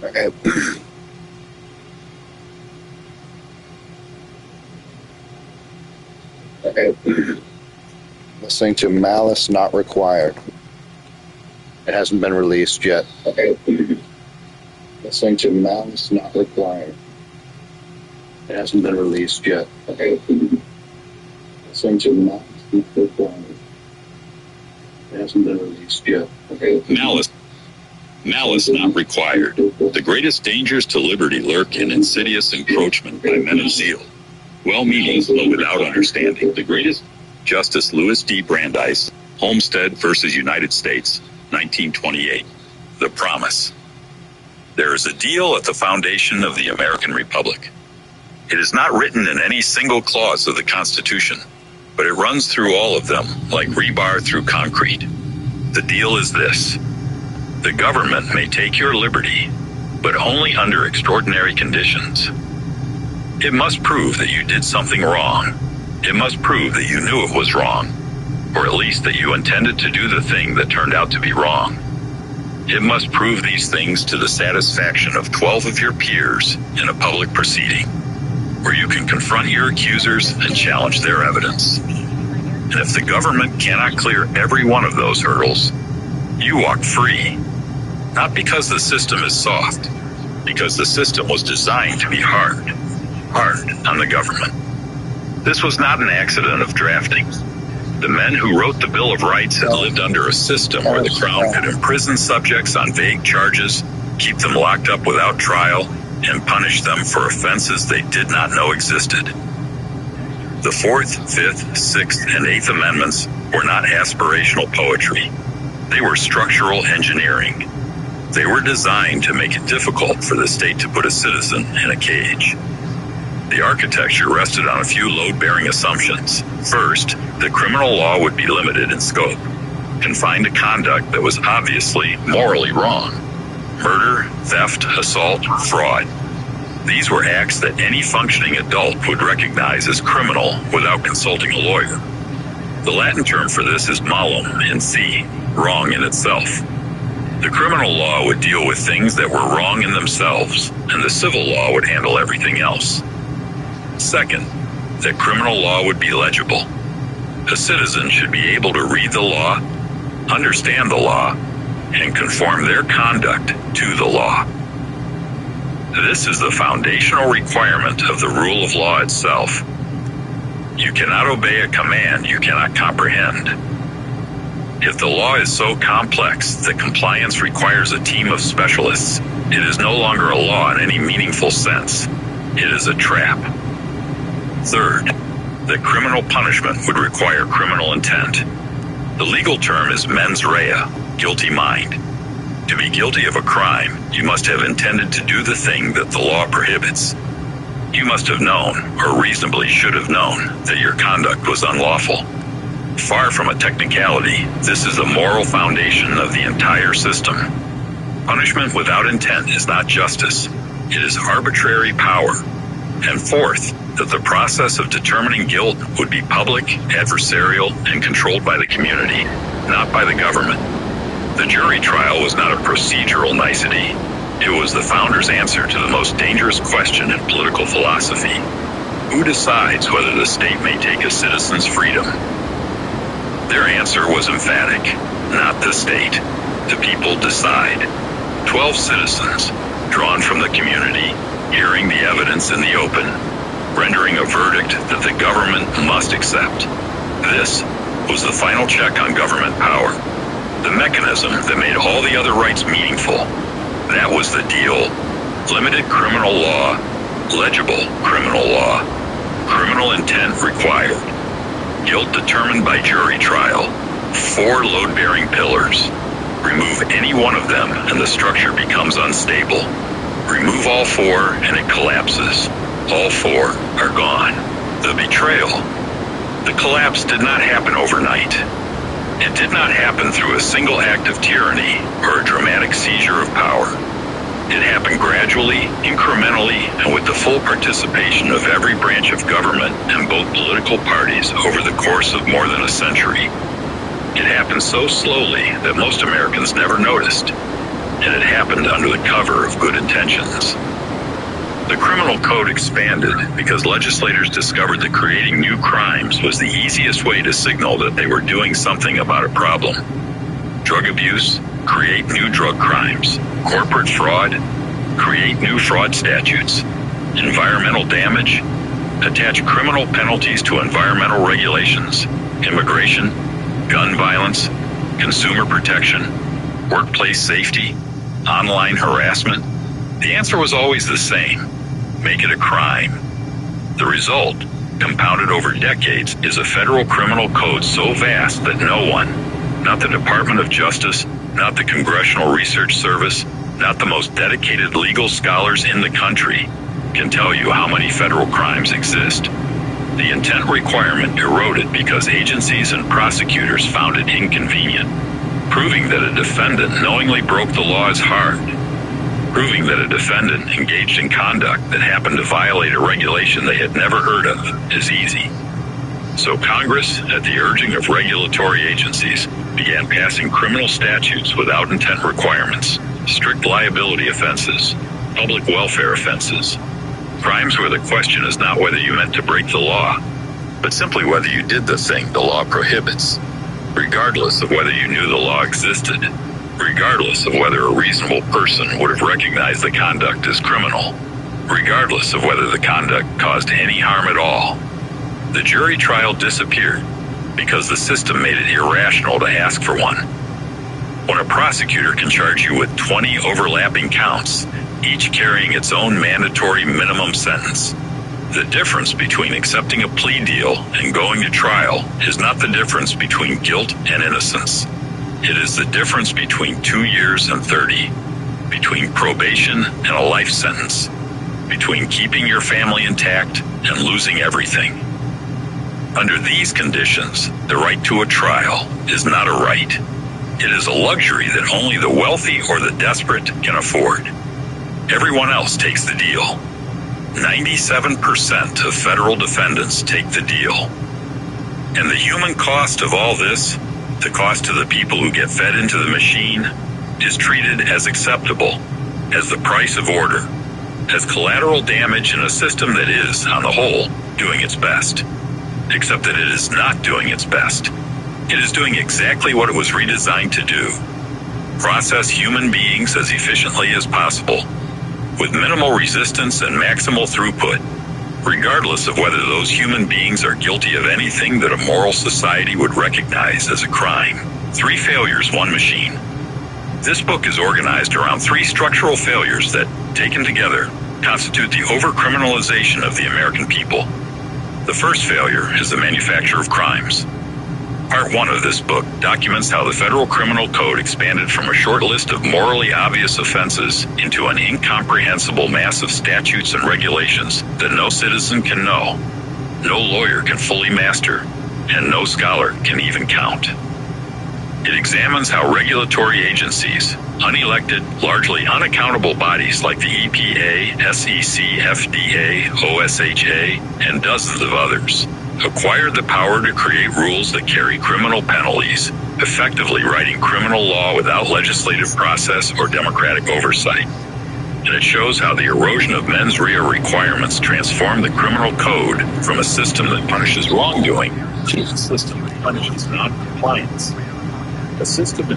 Okay. Okay. Listening to Malice Not Required. It hasn't been released yet. Okay. Listening to Malice Not Required. It hasn't been released yet. Okay. Listening to Malice Not Required. It hasn't been released yet. Okay. Malice not required. The greatest dangers to liberty lurk in insidious encroachment by men of zeal. Well-meaning, but without understanding. The greatest. Justice Louis D. Brandeis, Homestead versus United States, 1928. The Promise. There is a deal at the foundation of the American Republic. It is not written in any single clause of the Constitution, but it runs through all of them like rebar through concrete. The deal is this. The government may take your liberty, but only under extraordinary conditions. It must prove that you did something wrong. It must prove that you knew it was wrong, or at least that you intended to do the thing that turned out to be wrong. It must prove these things to the satisfaction of 12 of your peers in a public proceeding, where you can confront your accusers and challenge their evidence. And if the government cannot clear every one of those hurdles, you walk free. Not because the system is soft, because the system was designed to be hard on the government. This was not an accident of drafting. The men who wrote the Bill of Rights had lived under a system where the Crown could imprison subjects on vague charges, keep them locked up without trial, and punish them for offenses they did not know existed. The 4th, 5th, 6th, and 8th Amendments were not aspirational poetry. They were structural engineering. They were designed to make it difficult for the state to put a citizen in a cage. The architecture rested on a few load-bearing assumptions. First, the criminal law would be limited in scope, confined to conduct that was obviously morally wrong. Murder, theft, assault, fraud. These were acts that any functioning adult would recognize as criminal without consulting a lawyer. The Latin term for this is malum in C, wrong in itself. The criminal law would deal with things that were wrong in themselves, and the civil law would handle everything else. Second, that criminal law would be legible. A citizen should be able to read the law, understand the law, and conform their conduct to the law. This is the foundational requirement of the rule of law itself. You cannot obey a command you cannot comprehend. If the law is so complex that compliance requires a team of specialists, it is no longer a law in any meaningful sense. It is a trap. Third, that criminal punishment would require criminal intent. The legal term is mens rea, guilty mind. To be guilty of a crime, you must have intended to do the thing that the law prohibits. You must have known, or reasonably should have known, that your conduct was unlawful. Far from a technicality, this is the moral foundation of the entire system. Punishment without intent is not justice. It is arbitrary power. And fourth, that the process of determining guilt would be public, adversarial, and controlled by the community, not by the government. The jury trial was not a procedural nicety. It was the founders' answer to the most dangerous question in political philosophy. Who decides whether the state may take a citizen's freedom? Their answer was emphatic. Not the state. The people decide. 12 citizens, drawn from the community, hearing the evidence in the open, rendering a verdict that the government must accept. This was the final check on government power. The mechanism that made all the other rights meaningful. That was the deal. Limited criminal law, legible criminal law, criminal intent required. Guilt determined by jury trial. 4 load-bearing pillars. Remove any one of them and the structure becomes unstable. Remove all 4 and it collapses. All 4 are gone. The betrayal. The collapse did not happen overnight. It did not happen through a single act of tyranny or a dramatic seizure of power. It happened gradually, incrementally, and with the full participation of every branch of government and both political parties over the course of more than a century. It happened so slowly that most Americans never noticed. and it happened under the cover of good intentions. The criminal code expanded because legislators discovered that creating new crimes was the easiest way to signal that they were doing something about a problem. Drug abuse, create new drug crimes. Corporate fraud, create new fraud statutes. Environmental damage, attach criminal penalties to environmental regulations. Immigration, gun violence, consumer protection, workplace safety, online harassment. The answer was always the same: make it a crime. The result, compounded over decades, is a federal criminal code so vast that no one, not the Department of Justice, not the Congressional Research Service, not the most dedicated legal scholars in the country, can tell you how many federal crimes exist. The intent requirement eroded because agencies and prosecutors found it inconvenient. Proving that a defendant knowingly broke the law is hard. Proving that a defendant engaged in conduct that happened to violate a regulation they had never heard of is easy. So Congress, at the urging of regulatory agencies, began passing criminal statutes without intent requirements, strict liability offenses, public welfare offenses, crimes where the question is not whether you meant to break the law, but simply whether you did the thing the law prohibits, regardless of whether you knew the law existed, regardless of whether a reasonable person would have recognized the conduct as criminal, regardless of whether the conduct caused any harm at all. The jury trial disappeared because the system made it irrational to ask for one. When a prosecutor can charge you with 20 overlapping counts, each carrying its own mandatory minimum sentence, the difference between accepting a plea deal and going to trial is not the difference between guilt and innocence. It is the difference between 2 years and 30, between probation and a life sentence, between keeping your family intact and losing everything. Under these conditions, the right to a trial is not a right. It is a luxury that only the wealthy or the desperate can afford. Everyone else takes the deal. 97% of federal defendants take the deal. And the human cost of all this, the cost to the people who get fed into the machine, is treated as acceptable, as the price of order, as collateral damage in a system that is, on the whole, doing its best. Except that it is not doing its best. It is doing exactly what it was redesigned to do: process human beings as efficiently as possible, with minimal resistance and maximal throughput, regardless of whether those human beings are guilty of anything that a moral society would recognize as a crime. 3 failures, 1 machine. This book is organized around 3 structural failures that, taken together, constitute the over-criminalization of the American people. The first failure is the manufacture of crimes. Part 1 of this book documents how the Federal Criminal Code expanded from a short list of morally obvious offenses into an incomprehensible mass of statutes and regulations that no citizen can know, no lawyer can fully master, and no scholar can even count. It examines how regulatory agencies, unelected, largely unaccountable bodies like the EPA, SEC, FDA, OSHA, and dozens of others, acquired the power to create rules that carry criminal penalties, effectively writing criminal law without legislative process or democratic oversight. And it shows how the erosion of mens rea requirements transformed the criminal code from a system that punishes wrongdoing to a system that punishes non-compliance. A system